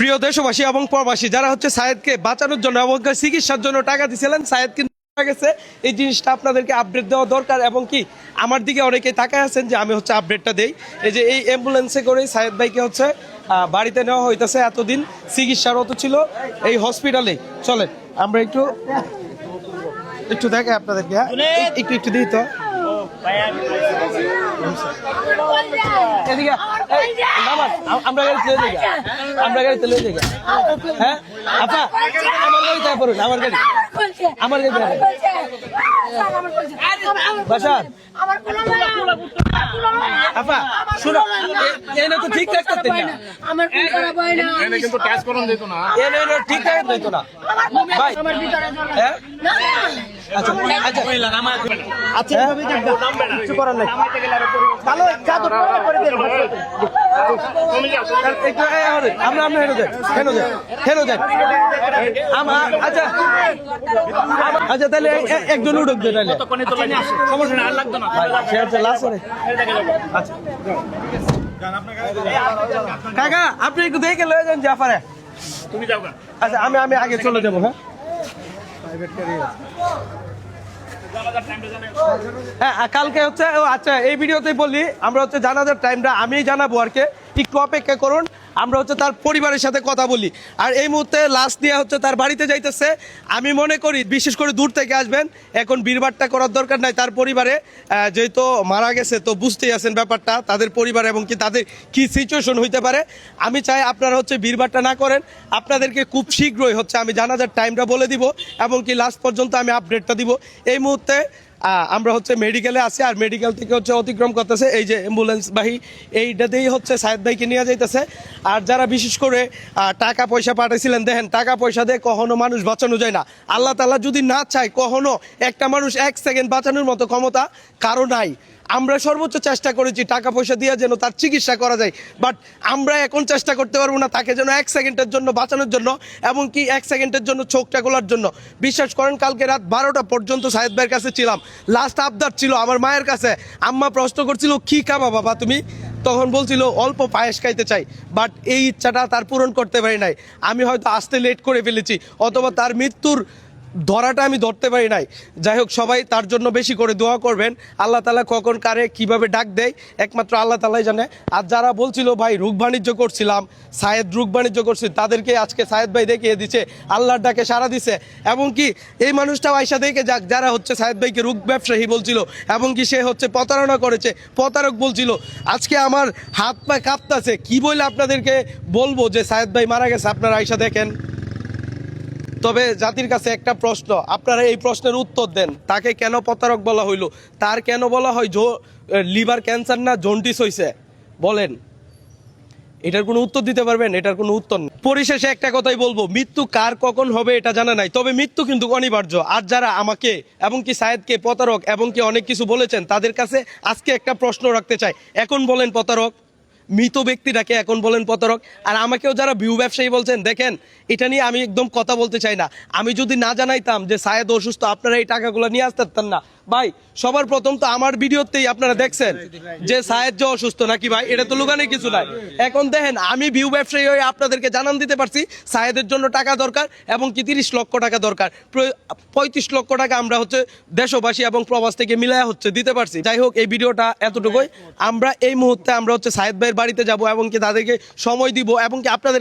প্রিয় দেশবাসী এবং প্রবাসী যারা হচ্ছে সায়েদকে বাঁচানোর জন্য এবং চিকিৎসার জন্য টাকা দিয়েছিলেন, সায়েদ কিন্তু মারা গেছে। এই জিনিসটা আপনাদেরকে আপডেট দেওয়া দরকার এবং কি আমার দিকে অনেকে তাকায় আছেন যে আমি হচ্ছে আপডেটটা দেই। এই যে এই অ্যাম্বুলেন্সে করে সায়েদ ভাইকে হচ্ছে বাড়িতে নেওয়া হইতেছে। এতদিন চিকিৎসারত ছিল এই হসপিটালে। চলেন আমরা একটু দেখাই আপনাদেরকে, হ্যাঁ একটু দিই তো এদিকে। আমরা গাড়িতে লয়ে যাই, আমরা গাড়িতে লয়ে যাই। হ্যাঁ আপা আমার গাড়িতে পড়ুন, আমার গাড়ি বাসার আপা শুনো, এনে তো ঠিক ঠাক করতেন না, আমার কোন খারাপ হয় না, এনে কিন্তু কাজ করন দিত না, এনে ঠিক ঠাক দিত না ভাই। হ্যাঁ আচ্ছা আচ্ছা আচ্ছা কিছু করার নাই, ভালো চাদর করে দেন। আমরা হেনো যাই আমার। আচ্ছা আচ্ছা তাহলে একজন উঠুক যে তাহলে সমস্যা না, আর লাগতো না। সে হচ্ছে লাস্ট করে। আচ্ছা কাকা আপনি একটু দেখে লয়ে যান জাফারে, তুমি যাও। আচ্ছা আমি আগে চলে যাবো। হ্যাঁ কালকে হচ্ছে আচ্ছা এই ভিডিওতে বলি আমরা হচ্ছে জানাজার টাইমটা আমি জানাবো আর কি, একটু অপেক্ষা করুন। আমরা হচ্ছে তার পরিবারের সাথে কথা বলি। আর এই মুহূর্তে লাস্ট নিয়ে হচ্ছে তার বাড়িতে যাইতেছে। আমি মনে করি বিশেষ করে দূর থেকে আসবেন, এখন ভিড়ভাট্টা করার দরকার নাই। তার পরিবারে যেহেতু মারা গেছে তো বুঝতেই আছেন ব্যাপারটা, তাদের পরিবার এবং কি তাদের কি সিচুয়েশন হইতে পারে। আমি চাই আপনারা হচ্ছে ভিড়ভাট্টা না করেন। আপনাদেরকে খুব শীঘ্রই হচ্ছে আমি জানাজার টাইমটা বলে দিব এবং কি লাস্ট পর্যন্ত আমি আপডেটটা দিব। এই মুহূর্তে আমরা হচ্ছে মেডিকেলে আছি, আর মেডিকেল থেকে হচ্ছে অতিক্রম করতেছে এই যে অ্যাম্বুলেন্স বাহী, এইটাতেই হচ্ছে সায়েদ ভাইকে নিয়ে যাইতেছে। আর যারা বিশেষ করে টাকা পয়সা পাঠাইছিলেন, দেখেন টাকা পয়সা দিয়ে কখনো মানুষ বাঁচানো যায় না। আল্লাহ তাআলা যদি না চায় কখনো একটা মানুষ 1 সেকেন্ড বাঁচানোর মতো ক্ষমতা কারো নাই। আমরা সর্বোচ্চ চেষ্টা করেছি টাকা পয়সা দিয়ে যেন তার চিকিৎসা করা যায়, বাট আমরা এখন চেষ্টা করতে পারবো না তাকে যেন 1 সেকেন্ডের জন্য বাঁচানোর জন্য এবং কি 1 সেকেন্ডের জন্য চোখটা খোলার জন্য। বিশ্বাস করেন কালকে রাত 12টা পর্যন্ত সায়েদ ভাইয়ের কাছে ছিলাম। লাস্ট আবদার ছিল আমার মায়ের কাছে, আম্মা প্রশ্ন করছিল কি খাবা বাবা তুমি, তখন বলছিল অল্প পায়েস খাইতে চাই, বাট এই ইচ্ছাটা তার পূরণ করতে পারি নাই। আমি হয়তো আসতে লেট করে ফেলেছি অথবা তার মৃত্যুর ধরাটা আমি ধরতে পারি নাই। যাই হোক সবাই তার জন্য বেশি করে দোয়া করবেন। আল্লাহ তাআলা কখন কারে কিভাবে ডাক দেয় একমাত্র আল্লাহ তাআলাই জানে। আর যারা বলছিল ভাই রোগ বাণিজ্য করছিলাম, সায়েদ রোগ বাণিজ্য করছিল, তাদেরকে আজকে সায়েদ ভাই দেখিয়ে দিচ্ছে আল্লাহর ডাকে সাড়া দিছে। এবং কি এই মানুষটাও আয়সা দেখে যাক যারা হচ্ছে সায়েদ ভাইকে রোগ ব্যবসায়ী বলছিল এবং কি সে হচ্ছে প্রতারণা করেছে, প্রতারক বলছিল। আজকে আমার হাত পা কাঁপতাছে, কি বলে আপনাদেরকে বলবো যে সায়েদ ভাই মারা গেছে, আপনারা আয়সা দেখেন। তবে জাতির কাছে একটা প্রশ্ন, আপনারা এই প্রশ্নের উত্তর দেন, তাকে কেন প্রতারক বলা হইল? তার কেন বলা হয় লিভার ক্যান্সার না জন্ডিস হয়েছে? বলেন, এটার কোনো উত্তর দিতে পারবেন? এটার কোনো উত্তর নেই। পরিশেষে একটা কথাই বলবো, মৃত্যু কার কখন হবে এটা জানা নাই, তবে মৃত্যু কিন্তু অনিবার্য। আর যারা আমাকে এবং কি সায়েদকে প্রতারক এবং কি অনেক কিছু বলেছেন তাদের কাছে আজকে একটা প্রশ্ন রাখতে চাই, এখন বলেন প্রতারক? মৃত ব্যক্তিটাকে এখন বলেন প্রতারক? আর আমাকেও যারা ভিউ ব্যবসায়ী বলছেন, দেখেন এটা নিয়ে আমি একদম কথা বলতে চাই না। আমি যদি না জানাইতাম যে সায়েদ অসুস্থ, আপনারা এই টাকাগুলো নিয়ে আসতে পারতেন না। ভাই সবার প্রথম তো আমার ভিডিওতেই আপনারা দেখছেন যে সায়েদ যে অসুস্থ নাকি, ভাই এটা তো লুকানোর কিছু নাই। এখন দেখেন আমি ভিউ ব্যবসায়ী হয়ে আপনাদেরকে জানান দিতে পারছি সায়েদের জন্য টাকা দরকার এবং কি 30 লক্ষ টাকা দরকার। 35 লক্ষ টাকা আমরা হচ্ছে দেশবাসী এবং প্রবাস থেকে মিলায়া হচ্ছে দিতে পারছি। যাই হোক এই ভিডিওটা এতটুকুই। আমরা এই মুহূর্তে আমরা হচ্ছে সায়েদ ভাইয়ের বাড়িতে যাব এবং কি তাদেরকে সময় দিব এবং কি আপনাদের